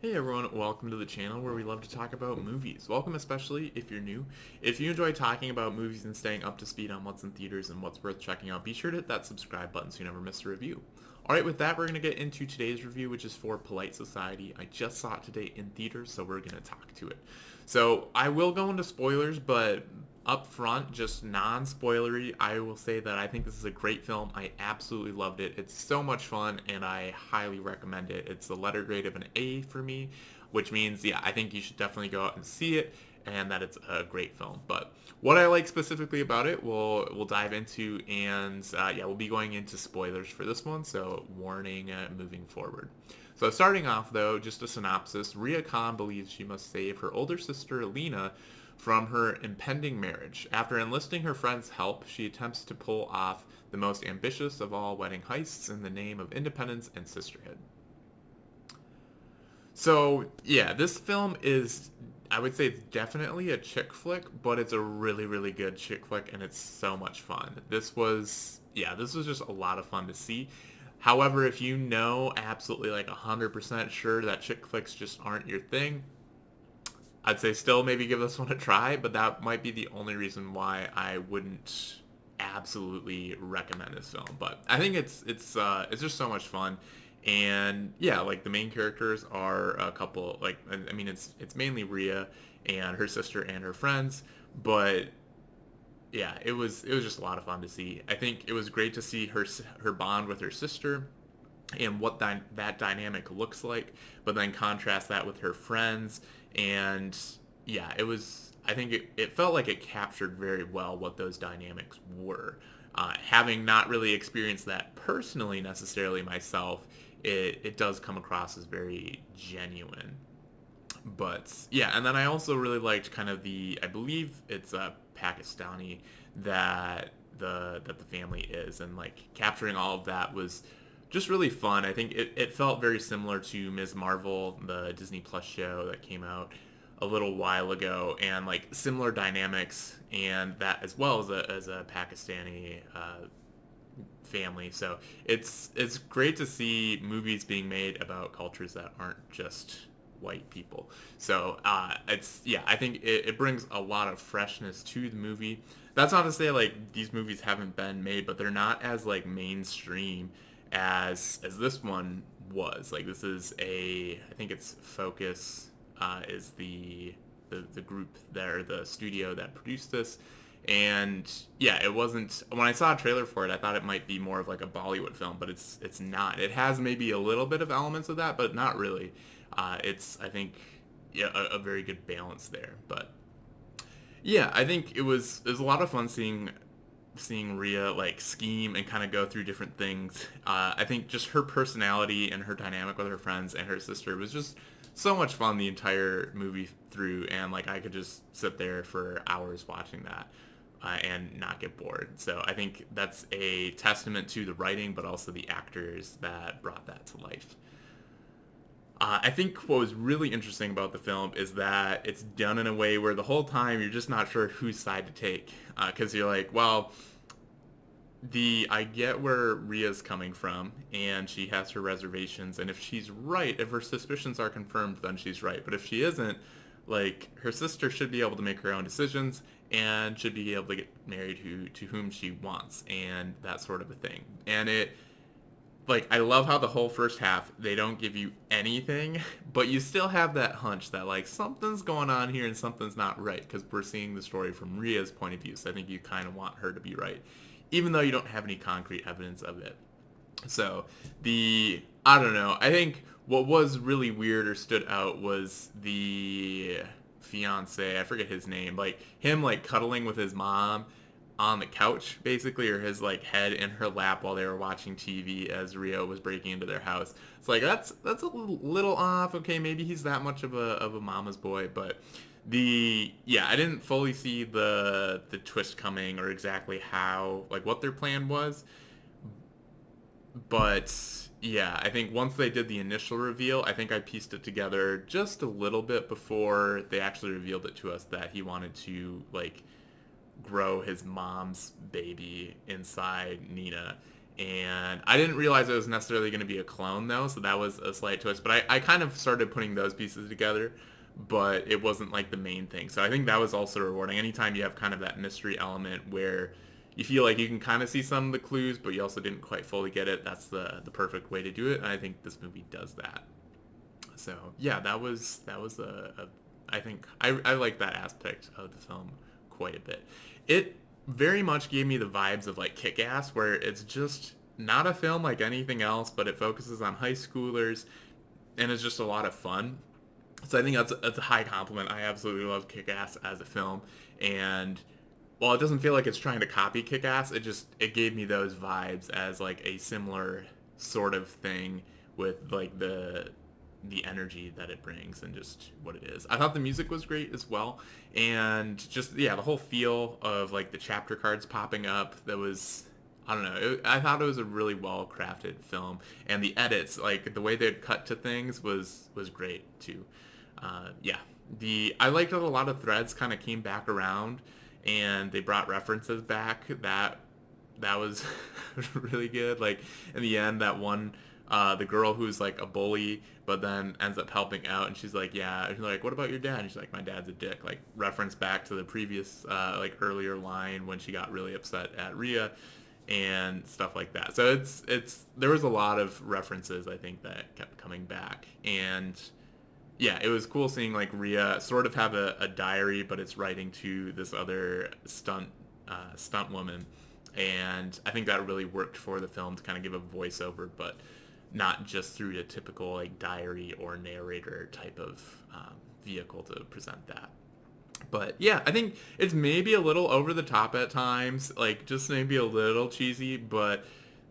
Hey everyone, welcome to the channel where we love to talk about movies. Welcome especially if you're new. If you enjoy talking about movies and staying up to speed on what's in theaters and what's worth checking out, be sure to hit that subscribe button so you never miss a review. Alright, with that we're going to get into today's review, which is for Polite Society. I just saw it today in theaters, so we're going to talk to it. So I will go into spoilers, but up front, just non-spoilery, I will say that I think this is a great film. I absolutely loved it. It's so much fun, and I highly recommend it. It's a letter grade of an A for me, which means, yeah, I think you should definitely go out and see it, and that it's a great film. But what I like specifically about it, we'll dive into, and yeah, we'll be going into spoilers for this one, so warning moving forward. So starting off though, just a synopsis, Ria Khan believes she must save her older sister Lena from her impending marriage. After enlisting her friend's help, she attempts to pull off the most ambitious of all wedding heists in the name of independence and sisterhood. So, yeah, this film is, I would say, it's definitely a chick flick, but it's a really, really good chick flick, and it's so much fun. This was just a lot of fun to see. However, if you know absolutely like 100% sure that chick flicks just aren't your thing, I'd say still maybe give this one a try, but that might be the only reason why I wouldn't absolutely recommend this film. But I think it's just so much fun, and yeah, like the main characters are a couple. Like I mean, it's mainly Rhea and her sister and her friends, but yeah, it was just a lot of fun to see. I think it was great to see her bond with her sister and what that dynamic looks like, but then contrast that with her friends. And yeah, it was, I think it felt like it captured very well what those dynamics were. Having not really experienced that personally necessarily myself, it does come across as very genuine. But yeah, and then I also really liked kind of I believe it's a Pakistani that the family is, and like capturing all of that was just really fun. I think it felt very similar to Ms. Marvel, the Disney Plus show that came out a little while ago, and like similar dynamics, and that as well as a Pakistani family. So it's great to see movies being made about cultures that aren't just white people. So it's yeah, I think it brings a lot of freshness to the movie. That's not to say like these movies haven't been made, but they're not as like mainstream as this one was. Like this is I think it's Focus is the group there, the studio that produced this. And yeah, it wasn't, when I saw a trailer for it, I thought it might be more of like a Bollywood film, but it's not. It has maybe a little bit of elements of that, but not really. It's, I think, yeah, a very good balance there. But yeah, I think it was a lot of fun seeing Rhea like scheme and kind of go through different things. I think just her personality and her dynamic with her friends and her sister was just so much fun the entire movie through, and like I could just sit there for hours watching that and not get bored. So I think that's a testament to the writing, but also the actors that brought that to life. I think what was really interesting about the film is that it's done in a way where the whole time you're just not sure whose side to take, because you're like, well, the I get where Ria's coming from, and she has her reservations, and if she's right, if her suspicions are confirmed, then she's right. But if she isn't, like her sister should be able to make her own decisions and should be able to get married to whom she wants, and that sort of a thing. And it like I love how the whole first half they don't give you anything, but you still have that hunch that like something's going on here and something's not right because we're seeing the story from Ria's point of view. So I think you kind of want her to be right, even though you don't have any concrete evidence of it. So I don't know. I think what was really weird or stood out was the fiance. I forget his name. Like him like cuddling with his mom on the couch basically, or his like head in her lap while they were watching TV as Rio was breaking into their house. It's like that's a little off. Okay, maybe he's that much of a mama's boy, but I didn't fully see the twist coming or exactly how like what their plan was. But yeah, I think once they did the initial reveal, I think I pieced it together just a little bit before they actually revealed it to us that he wanted to like grow his mom's baby inside Nina. And I didn't realize it was necessarily going to be a clone though, so that was a slight twist. But I kind of started putting those pieces together, but it wasn't like the main thing. So I think that was also rewarding. Anytime you have kind of that mystery element where you feel like you can kind of see some of the clues, but you also didn't quite fully get it, that's the perfect way to do it. And I think this movie does that. So yeah, that was a I think I like that aspect of the film quite a bit. It very much gave me the vibes of like Kick-Ass, where it's just not a film like anything else, but it focuses on high schoolers and it's just a lot of fun. So I think that's a high compliment. I absolutely love Kick-Ass as a film, and while it doesn't feel like it's trying to copy Kick-Ass, it gave me those vibes as like a similar sort of thing with like the energy that it brings and just what it is. I thought the music was great as well, and just yeah, the whole feel of like the chapter cards popping up. That was I don't know. I thought it was a really well crafted film, and the edits, like the way they'd cut to things, was great too. Yeah, the I liked that a lot of threads kind of came back around, and they brought references back. That was really good. Like in the end, that one, the girl who's like a bully, but then ends up helping out, and she's like, yeah, and she's like, what about your dad? And she's like, my dad's a dick. Like reference back to the previous, like earlier line when she got really upset at Rhea and stuff like that. So it's there was a lot of references I think that kept coming back, and yeah, it was cool seeing like Rhea sort of have a diary, but it's writing to this other stunt woman, and I think that really worked for the film to kind of give a voiceover, but not just through a typical like diary or narrator type of vehicle to present that. But yeah, I think it's maybe a little over the top at times, like just maybe a little cheesy, but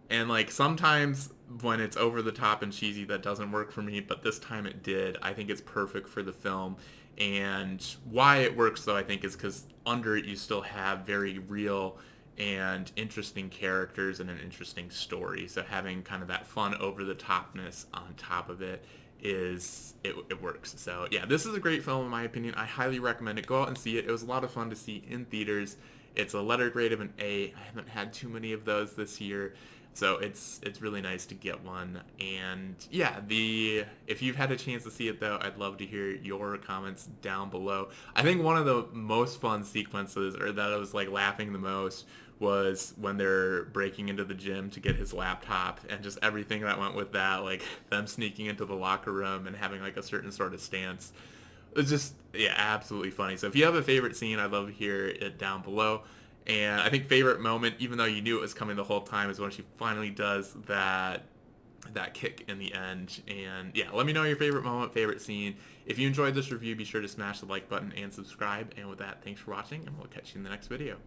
and like sometimes when it's over the top and cheesy that doesn't work for me, but this time it did. I think it's perfect for the film. And why it works though I think is cuz under it you still have very real and interesting characters and an interesting story. So having kind of that fun over the topness on top of it it works. So yeah, this is a great film in my opinion. I highly recommend it. Go out and see it. It was a lot of fun to see in theaters. It's a letter grade of an A. I haven't had too many of those this year. So it's really nice to get one. And yeah, the if you've had a chance to see it though, I'd love to hear your comments down below. I think one of the most fun sequences, or that I was like laughing the most, was when they're breaking into the gym to get his laptop and just everything that went with that, like them sneaking into the locker room and having like a certain sort of stance. It's just yeah, absolutely funny. So if you have a favorite scene, I'd love to hear it down below. And I think favorite moment, even though you knew it was coming the whole time, is when she finally does that kick in the end. And yeah, let me know your favorite moment, favorite scene. If you enjoyed this review, be sure to smash the like button and subscribe. And with that, thanks for watching, and we'll catch you in the next video.